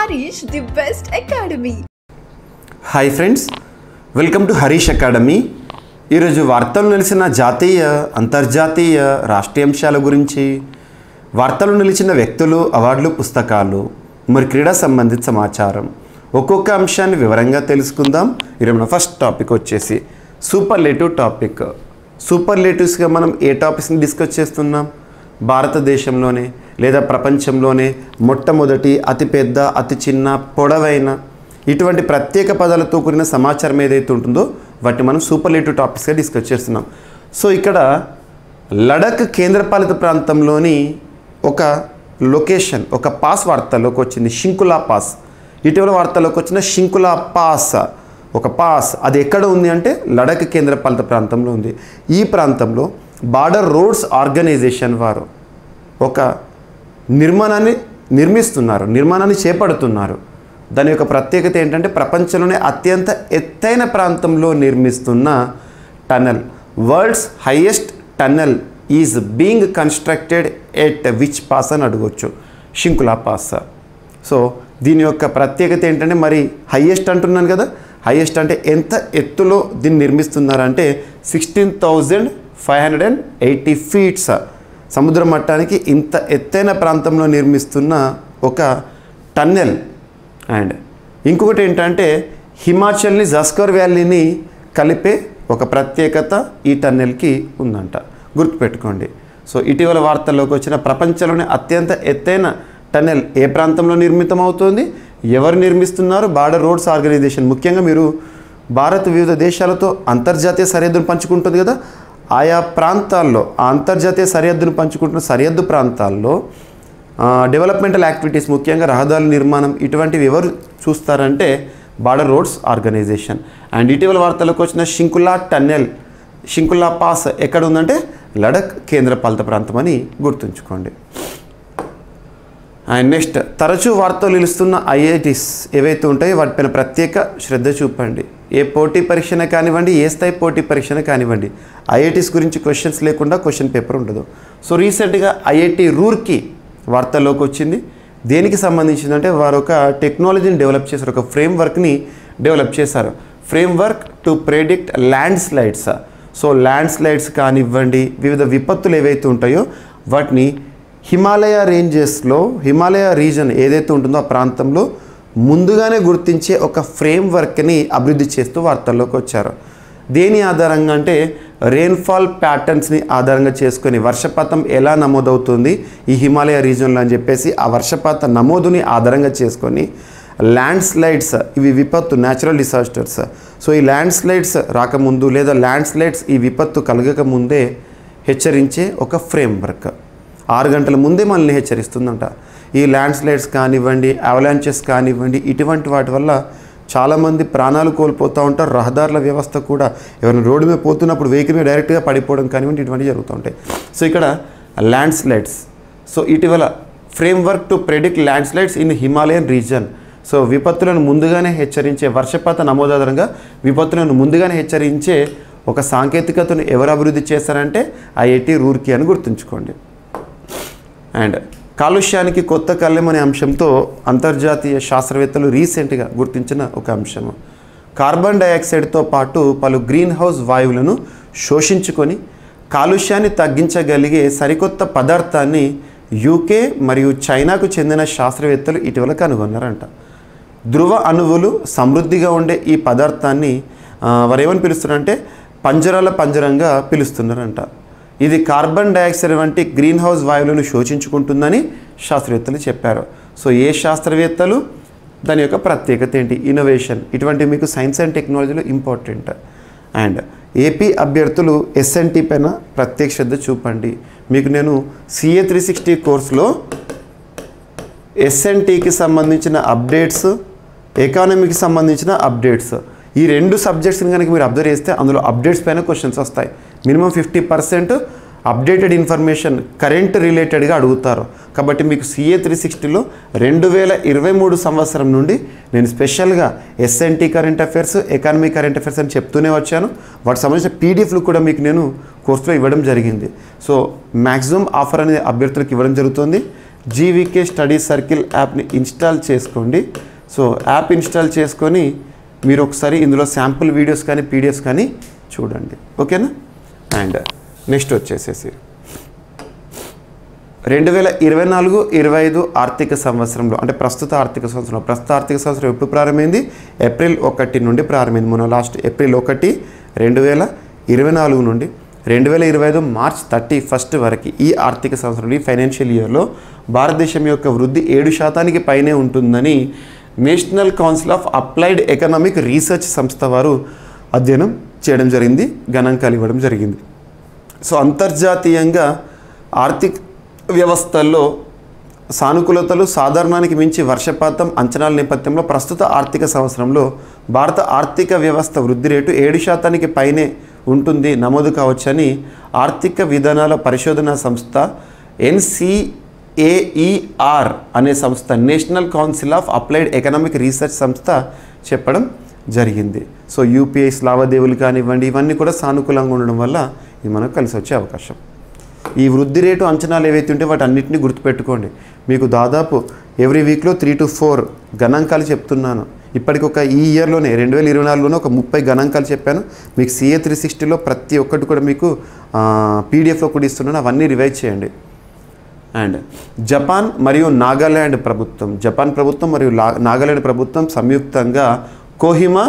Harish, the best academy. Hi friends, welcome to Harish academy. ఈరోజు వార్తలు నిలిచిన జాతీయ అంతర్జాతీయ రాష్ట్రీయ అంశాల గురించి, వార్తలు నిలిచిన వ్యక్తులు, అవార్డులు, పుస్తకాలు, మరి క్రీడా సంబంధిత సమాచారం, ఒక్కొక్క అంశాన్ని వివరంగా తెలుసుకుందాం. ఈరోజు మన ఫస్ట్ టాపిక్ వచ్చేసి సూపర్లేటివ్ టాపిక్. సూపర్లేటివ్స్గా మనం ఏ టాపిక్స్ని డిస్కస్ చేస్తున్నాం? భారతదేశంలోనే లేదా ప్రపంచంలోనే మొట్టమొదటి, అతిపెద్ద, అతి చిన్న, పొడవైన ఇటువంటి ప్రత్యేక పదాలతో కూడిన సమాచారం ఏదైతే ఉంటుందో వాటిని మనం సూపర్లేటివ్ టాపిక్స్గా డిస్కస్ చేస్తున్నాం. సో ఇక్కడ లడఖ్ కేంద్రపాలిత ప్రాంతంలోని ఒక లొకేషన్, ఒక పాస్ వార్తల్లోకి వచ్చింది, షింకులా పాస్. ఇటీవల వార్తల్లోకి వచ్చిన షింకులా పాస్, ఒక పాస్, అది ఎక్కడ ఉంది అంటే లడఖ్ కేంద్రపాలిత ప్రాంతంలో ఉంది. ఈ ప్రాంతంలో బార్డర్ రోడ్స్ ఆర్గనైజేషన్ వారు ఒక నిర్మాణాన్ని చేపడుతున్నారు. దాని యొక్క ప్రత్యేకత ఏంటంటే ప్రపంచంలోనే అత్యంత ఎత్తైన ప్రాంతంలో నిర్మిస్తున్న tunnel, world's highest tunnel is being constructed at which pass అని అడగవచ్చు, షింకులా పాస్. సో దీని యొక్క ప్రత్యేకత ఏంటంటే, మరి హైయెస్ట్ అంటున్నాను కదా, హైయెస్ట్ అంటే ఎంత ఎత్తులో దీన్ని నిర్మిస్తున్నారంటే 16,580 ఫీట్స్, సముద్ర మట్టానికి ఇంత ఎత్తైన ప్రాంతంలో నిర్మిస్తున్న ఒక టన్నెల్. అండ్ ఇంకొకటి ఏంటంటే హిమాచల్ని, జస్కర్ వ్యాలీని కలిపే ఒక ప్రత్యేకత ఈ టన్నెల్కి ఉందంట, గుర్తుపెట్టుకోండి. సో ఇటీవల వార్తల్లోకి వచ్చిన ప్రపంచంలోనే అత్యంత ఎత్తైన టన్నెల్ ఏ ప్రాంతంలో నిర్మితం అవుతుంది, ఎవరు నిర్మిస్తున్నారు? Border roads organisation. ముఖ్యంగా మీరు భారత్ వివిధ దేశాలతో అంతర్జాతీయ సరిహద్దును పంచుకుంటుంది కదా, ఆయా ప్రాంతాల్లో ఆ అంతర్జాతీయ సరిహద్దును పంచుకుంటున్న సరిహద్దు ప్రాంతాల్లో డెవలప్మెంటల్ యాక్టివిటీస్, ముఖ్యంగా రహదారుల నిర్మాణం, ఇటువంటివి ఎవరు చూస్తారంటే బార్డర్ రోడ్స్ ఆర్గనైజేషన్. అండ్ ఇటీవల వార్తలకు వచ్చిన షింకులా టన్నెల్, షింకులా పాస్ ఎక్కడ ఉందంటే లడఖ్ కేంద్రపాలిత ప్రాంతం అని గుర్తుంచుకోండి. అండ్ నెక్స్ట్, తరచూ వార్తలు నిలుస్తున్న ఐఐటీస్ ఏవైతే ఉంటాయో వాటిపైన ప్రత్యేక శ్రద్ధ చూపండి. ఏ పోటీ పరీక్షనే కానివ్వండి, ఏ స్థాయి పోటీ పరీక్షనే కానివ్వండి, ఐఐటీస్ గురించి క్వశ్చన్స్ లేకుండా క్వశ్చన్ పేపర్ ఉండదు. సో రీసెంట్గా ఐఐటి రూర్కీ వార్తల్లోకి వచ్చింది. దేనికి సంబంధించిందంటే వారు ఒక టెక్నాలజీని డెవలప్ చేశారు, ఒక ఫ్రేమ్వర్క్ని డెవలప్ చేశారు, framework to predict landslides. So land slides కానివ్వండి, వివిధ విపత్తులు ఏవైతే ఉంటాయో వాటిని హిమాలయ రేంజెస్లో, హిమాలయ రీజన్ ఏదైతే ఉంటుందో ఆ ప్రాంతంలో ముందుగానే గుర్తించే ఒక ఫ్రేమ్వర్క్ని అభివృద్ధి చేస్తూ వార్తల్లోకి వచ్చారు. దేని ఆధారంగా అంటే రెయిన్ఫాల్ ప్యాటర్న్స్ని ఆధారంగా చేసుకొని వర్షపాతం ఎలా నమోదవుతుంది ఈ హిమాలయ రీజన్లో అని చెప్పేసి ఆ వర్షపాత నమోదుని ఆధారంగా చేసుకొని ల్యాండ్ స్లైడ్స్, ఇవి విపత్తు, న్యాచురల్ డిసాస్టర్స్. సో ఈ ల్యాండ్ స్లైడ్స్ రాకముందు లేదా ల్యాండ్ స్లైడ్స్ ఈ విపత్తు కలగక ముందే హెచ్చరించే ఒక ఫ్రేమ్వర్క్ 6 గంటల ముందే మనల్ని హెచ్చరిస్తుందంట. ఈ ల్యాండ్ స్లైడ్స్ కానివ్వండి, అవలాంచెస్ కానివ్వండి, ఇటువంటి వాటి వల్ల చాలామంది ప్రాణాలు కోల్పోతూ ఉంటారు. రహదారుల వ్యవస్థ కూడా, ఎవరైనా రోడ్డు మీద పోతున్నప్పుడు వెహికల్ మీద డైరెక్ట్గా పడిపోవడం కానివ్వండి, ఇటువంటివి జరుగుతూ ఉంటాయి. సో ఇక్కడ ల్యాండ్ స్లైడ్స్, సో ఇటీవల framework to predict landslides in Himalayan region. So విపత్తులను ముందుగానే హెచ్చరించే, వర్షపాత నమోదాధారంగా విపత్తులను ముందుగానే హెచ్చరించే ఒక సాంకేతికతను ఎవరు అభివృద్ధి చేశారంటే ఐఐటి రూర్కీ అని గుర్తుంచుకోండి. అండ్ కాలుష్యానికి కొత్త కళ్ళెం అనే అంశంతో అంతర్జాతీయ శాస్త్రవేత్తలు రీసెంట్గా గుర్తించిన ఒక అంశము, కార్బన్ డైఆక్సైడ్తో పాటు పలు గ్రీన్ హౌస్ వాయువులను శోషించుకొని కాలుష్యాన్ని తగ్గించగలిగే సరికొత్త పదార్థాన్ని యూకే మరియు చైనాకు చెందిన శాస్త్రవేత్తలు ఇటీవల కనుగొన్నారంట. ధ్రువ అణువులు సమృద్ధిగా ఉండే ఈ పదార్థాన్ని వారు ఏమని పిలుస్తున్నారంటే పంజరాల పంజరంగా పిలుస్తున్నారంట. ఇది కార్బన్ డైఆక్సైడ్ వంటి గ్రీన్ హౌస్ వాయువులను శోషించుకుంటుందని శాస్త్రవేత్తలు చెప్పారు. సో ఏ శాస్త్రవేత్తలు, దాని యొక్క ప్రత్యేకత ఏంటి, ఇన్నోవేషన్, ఇటువంటి మీకు సైన్స్ అండ్ టెక్నాలజీలో ఇంపార్టెంట్. అండ్ ఏపీ అభ్యర్థులు ఎస్ఎన్టీ పైన ప్రత్యేక శ్రద్ధ చూపండి. మీకు నేను CA 360 కోర్సులో ఎస్ఎన్టీకి సంబంధించిన అప్డేట్స్, ఎకానమీకి సంబంధించిన అప్డేట్స్, ఈ 2 సబ్జెక్ట్స్ని కనుక మీరు అబ్జర్వ్ చేస్తే అందులో అప్డేట్స్ పైన క్వశ్చన్స్ వస్తాయి. మినిమం 50% అప్డేటెడ్ ఇన్ఫర్మేషన్ కరెంట్ రిలేటెడ్గా అడుగుతారు. కాబట్టి మీకు CA 360లో 2023 సంవత్సరం నుండి నేను స్పెషల్గా SNT current affairs, economy current affairs అని చెప్తూనే వచ్చాను. వాటికి సంబంధించిన పీడిఎఫ్లు కూడా మీకు నేను కోర్సులో ఇవ్వడం జరిగింది. సో మ్యాక్సిమం ఆఫర్ అనేది అభ్యర్థులకు ఇవ్వడం జరుగుతుంది. జీవీకే స్టడీ సర్కిల్ యాప్ని ఇన్స్టాల్ చేసుకోండి. సో యాప్ ఇన్స్టాల్ చేసుకొని మీరు ఒకసారి ఇందులో శాంపుల్ వీడియోస్ కానీ పీడిఎఫ్స్ కానీ చూడండి. ఓకేనా. అండ్ నెక్స్ట్ వచ్చేసేసి 2024-25 ఆర్థిక సంవత్సరంలో అంటే ప్రస్తుత ఆర్థిక సంవత్సరం ఎప్పుడు ప్రారంభమైంది? ఏప్రిల్ 1 నుండి ప్రారంభమైంది. మన లాస్ట్ ఏప్రిల్ 1, 2024 నుండి 2025 మార్చ్ 31 వరకు ఈ ఆర్థిక సంవత్సరంలో, ఈ ఫైనాన్షియల్ ఇయర్లో భారతదేశం యొక్క వృద్ధి 7% పైనే ఉంటుందని national Council of Applied Economic Research సంస్థ వారు అధ్యయనం చేయడం జరిగింది, గణాంకాలు ఇవ్వడం జరిగింది. సో అంతర్జాతీయంగా ఆర్థిక వ్యవస్థల్లో సానుకూలతలు, సాధారణానికి మించి వర్షపాతం అంచనాల నేపథ్యంలో ప్రస్తుత ఆర్థిక సంవత్సరంలో భారత ఆర్థిక వ్యవస్థ వృద్ధి రేటు 7% పైనే ఉంటుంది నమోదు కావచ్చని ఆర్థిక విధానాల పరిశోధన సంస్థ NCAER అనే సంస్థ, national Council of Applied Economic Research సంస్థ చెప్పడం జరిగింది. సో యూపీఐస్ లావాదేవీలు కానివ్వండి, ఇవన్నీ కూడా సానుకూలంగా ఉండడం వల్ల ఇది మనకు కలిసి వచ్చే అవకాశం. ఈ వృద్ధి రేటు అంచనాలు ఏవైతే ఉంటే వాటి అన్నింటినీ గుర్తుపెట్టుకోండి. మీకు దాదాపు ఎవ్రీ వీక్లో 3 to 4 గణాంకాలు చెప్తున్నాను. ఇప్పటికొక ఈ ఇయర్లోనే 2024లోనే ఒక 30 గణాంకాలు చెప్పాను. మీకు CA 360లో ప్రతి ఒక్కటి కూడా మీకు పీడిఎఫ్లో కూడా ఇస్తున్నాను, అవన్నీ రివైజ్ చేయండి. అండ్ జపాన్ మరియు నాగాల్యాండ్ ప్రభుత్వం, నాగాల్యాండ్ ప్రభుత్వం సంయుక్తంగా Kohima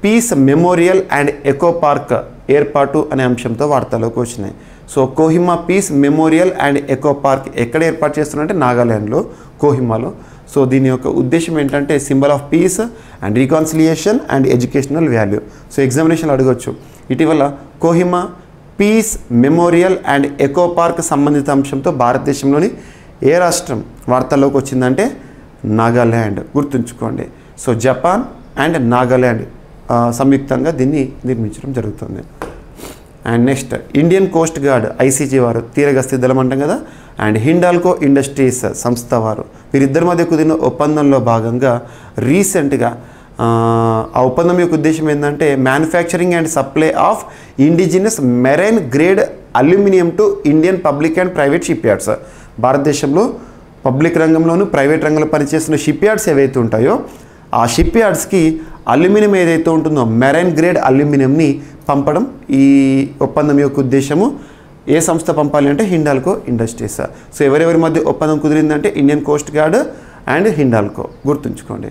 peace memorial and eco park ఏర్పాటు అనే అంశంతో వార్తల్లోకి వచ్చినాయి. So Kohima peace memorial and eco park ఎక్కడ ఏర్పాటు చేస్తున్నారంటే నాగాల్యాండ్లో, కోహిమాలో. సో దీని యొక్క ఉద్దేశం ఏంటంటే symbol of peace and reconciliation and educational value. So ఎగ్జామినేషన్లో అడగవచ్చు, ఇటీవల Kohima peace memorial and eco park సంబంధిత అంశంతో భారతదేశంలోని ఏ రాష్ట్రం వార్తల్లోకి వచ్చిందంటే నాగాల్యాండ్. గుర్తుంచుకోండి. సో జపాన్ అండ్ నాగాల్యాండ్ సంయుక్తంగా దీన్ని నిర్మించడం జరుగుతుంది. And next Indian coast gourd ICG వారు, తీరగస్తీ దళం అంటాం కదా, అండ్ హిండాల్కో ఇండస్ట్రీస్ సంస్థ వారు, వీరిద్దరి మధ్య కుదిరిన ఒప్పందంలో భాగంగా రీసెంట్గా ఆ ఒప్పందం యొక్క ఉద్దేశం ఏంటంటే manufacturing and supply of indigenous marine grade aluminium to Indian public and private ship yards. భారతదేశంలో పబ్లిక్ రంగంలోనూ ప్రైవేట్ రంగంలో పనిచేస్తున్న షిప్ యార్డ్స్ ఏవైతే ఉంటాయో ఆ షిప్ యార్డ్స్కి అల్యూమినియం ఏదైతే ఉంటుందో మెరైన్ గ్రేడ్ అల్యూమినియంని పంపడం ఈ ఒప్పందం యొక్క ఉద్దేశము. ఏ సంస్థ పంపాలి అంటే హిండాల్కో ఇండస్ట్రీస్. సో ఎవరెవరి మధ్య ఒప్పందం కుదిరిందంటే Indian coast guard and Hindalco. గుర్తుంచుకోండి.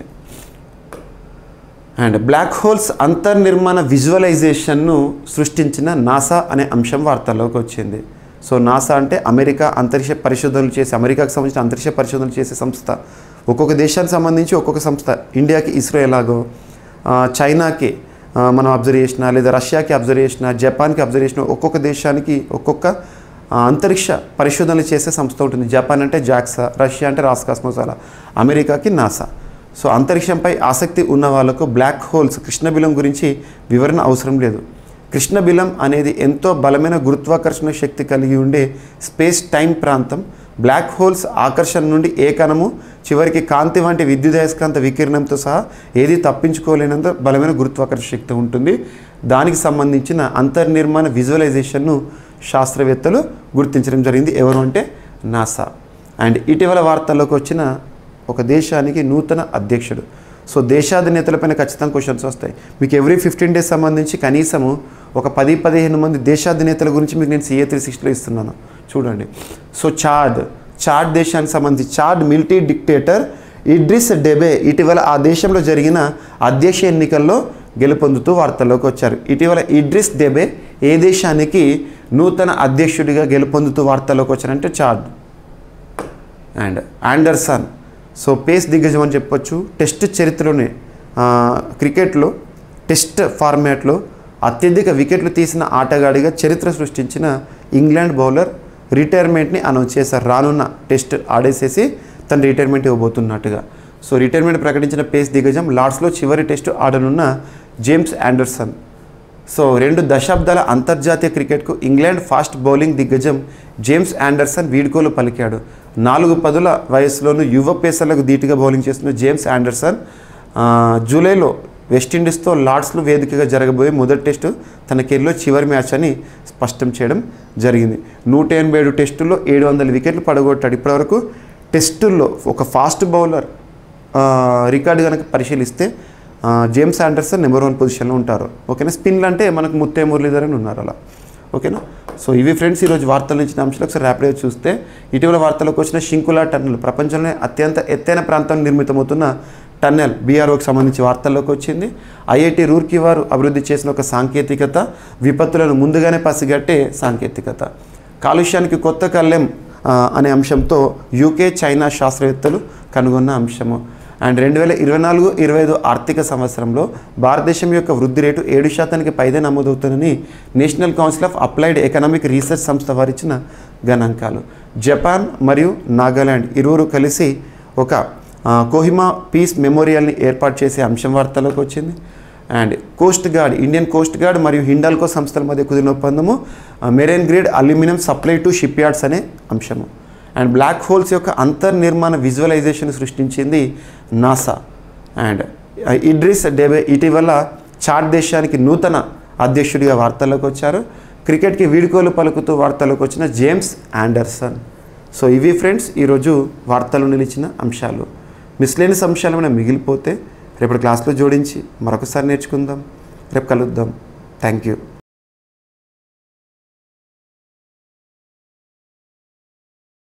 అండ్ బ్లాక్ హోల్స్ అంతర్నిర్మాణ విజువలైజేషన్ను సృష్టించిన నాసా అనే అంశం వార్తల్లోకి వచ్చింది. సో నాసా అంటే అమెరికాకు సంబంధించిన అంతరిక్ష పరిశోధనలు చేసే సంస్థ. ఒక్కొక్క దేశానికి సంబంధించి ఒక్కొక్క సంస్థ. ఇండియాకి ఇస్రో ఎలాగో, చైనాకి మనం అబ్జర్వ్ చేసిన, లేదా రష్యాకి అబ్జర్వ్ చేసిన, జపాన్కి అబ్జర్వ్ చేసిన, ఒక్కొక్క దేశానికి ఒక్కొక్క అంతరిక్ష పరిశోధనలు చేసే సంస్థ ఉంటుంది. జపాన్ అంటే జాక్సా, రష్యా అంటే రాస్కాస్మోస్, అలా అమెరికాకి నాసా. సో అంతరిక్షంపై ఆసక్తి ఉన్న వాళ్ళకు బ్లాక్ హోల్స్, కృష్ణబిలం గురించి వివరణ అవసరం లేదు. కృష్ణబిలం అనేది ఎంతో బలమైన గురుత్వాకర్షణ శక్తి కలిగి ఉండే స్పేస్ టైం ప్రాంతం. బ్లాక్ హోల్స్ ఆకర్షణ నుండి ఏ కణము చివరికి కాంతి వంటి విద్యుదయస్కాంత వికిరణంతో సహా ఏది తప్పించుకోలేనంత బలమైన గురుత్వాకర్షణ శక్తి ఉంటుంది. దానికి సంబంధించిన అంతర్నిర్మాణ విజువలైజేషన్ను శాస్త్రవేత్తలు గుర్తించడం జరిగింది. ఎవరు అంటే నాసా. అండ్ ఇటీవల వార్తల్లోకి వచ్చిన ఒక దేశానికి నూతన అధ్యక్షుడు. సో దేశాధినేతలపైన ఖచ్చితంగా క్వశ్చన్స్ వస్తాయి. మీకు ఎవ్రీ 15 days సంబంధించి కనీసము ఒక 10-15 మంది దేశాధినేతల గురించి మీకు నేను CA 360లో ఇస్తున్నాను, చూడండి. సో చాడ్ దేశానికి సంబంధించి Chad military dictator Idris Deby ఇటీవల ఆ దేశంలో జరిగిన అధ్యక్ష ఎన్నికల్లో గెలుపొందుతూ వార్తల్లోకి వచ్చారు. ఇటీవల ఇడ్రిస్ డెబే ఏ దేశానికి నూతన అధ్యక్షుడిగా గెలుపొందుతూ వార్తల్లోకి వచ్చారంటే Chad. And Anderson, so pace దిగ్గజం అని చెప్పొచ్చు. టెస్ట్ చరిత్రలోనే క్రికెట్లో టెస్ట్ ఫార్మాట్లో అత్యధిక వికెట్లు తీసిన ఆటగాడిగా చరిత్ర సృష్టించిన ఇంగ్లాండ్ బౌలర్ రిటైర్మెంట్ని అనౌన్స్ చేశారు. రానున్న టెస్ట్ ఆడేసేసి తను రిటైర్మెంట్ ఇవ్వబోతున్నట్టుగా. సో రిటైర్మెంట్ ప్రకటించిన పేస్ దిగ్గజం లార్డ్స్లో చివరి టెస్ట్ ఆడనున్న జేమ్స్ ఆండర్సన్. సో 2 దశాబ్దాల అంతర్జాతీయ క్రికెట్కు ఇంగ్లాండ్ ఫాస్ట్ బౌలింగ్ దిగ్గజం జేమ్స్ ఆండర్సన్ వీడ్కోలు పలికాడు. 4 పదుల వయసులోనూ యువ పేసర్లకు ధీటుగా బౌలింగ్ చేస్తున్న జేమ్స్ ఆండర్సన్ జూలైలో వెస్టిండీస్తో లార్డ్స్లో వేదికగా జరగబోయే మొదటి టెస్టు తన కెరీర్లో చివరి మ్యాచ్ అని స్పష్టం చేయడం జరిగింది. 187 టెస్టుల్లో 700 వికెట్లు పడగొట్టాడు. ఇప్పటివరకు టెస్టుల్లో ఒక ఫాస్ట్ బౌలర్ రికార్డు కనుక పరిశీలిస్తే జేమ్స్ ఆండర్సన్ నెంబర్ 1 పొజిషన్లో ఉంటారు. ఓకేనా. స్పిన్లు అంటే మనకు ముత్తే మురళీధర్ అని ఉన్నారు అలా. ఓకేనా. సో ఇవి ఫ్రెండ్స్ ఈరోజు వార్తలు ఇచ్చిన అంశాలు ఒకసారి ర్యాపిడ్గా చూస్తే, ఇటీవల వార్తలకు వచ్చిన షింకులా టన్నెల్ ప్రపంచంలోనే అత్యంత ఎత్తైన ప్రాంతంలో నిర్మితమవుతున్న టన్నెల్ బీఆర్ఓకి సంబంధించి వార్తల్లోకి వచ్చింది. ఐఐటి రూర్కీ వారు అభివృద్ధి చేసిన ఒక సాంకేతికత, విపత్తులను ముందుగానే పసిగట్టే సాంకేతికత. కాలుష్యానికి కొత్త కళ్ళెం అనే అంశంతో యూకే చైనా శాస్త్రవేత్తలు కనుగొన్న అంశము. అండ్ 2024-25 ఆర్థిక సంవత్సరంలో భారతదేశం యొక్క వృద్ధి రేటు 7% పైదే నమోదవుతుందని National Council of Applied Economic Research సంస్థ వారిచ్చిన గణాంకాలు. జపాన్ మరియు నాగాలాండ్ ఇరువురు కలిసి ఒక కోహిమా పీస్ మెమోరియల్ని ఏర్పాటు చేసే అంశం వార్తలోకి వచ్చింది. And coast guard, Indian coast guard మరియు హిండాల్కో సంస్థల మధ్య కుదిరిన ఒప్పందము marine grade aluminium supply to shipyards అనే అంశము. అండ్ బ్లాక్ హోల్స్ యొక్క అంతర్నిర్మాణ విజువలైజేషన్ సృష్టించింది నాసా. అండ్ ఇడ్రిస్ డెబే ఇటీవల చాడ్ దేశానికి నూతన అధ్యక్షుడిగా వార్తల్లోకి వచ్చారు. క్రికెట్కి వీడ్కోలు పలుకుతూ వార్తల్లోకి వచ్చిన జేమ్స్ ఆండర్సన్. సో ఇవి ఫ్రెండ్స్ ఈరోజు వార్తలు నిలిచిన అంశాలు. మిస్లేనియస్ అంశాలు ఏమైనా మిగిలిపోతే రేపటి క్లాస్లో జోడించి మరొకసారి నేర్చుకుందాం. రేపు కలుద్దాం. Thank you.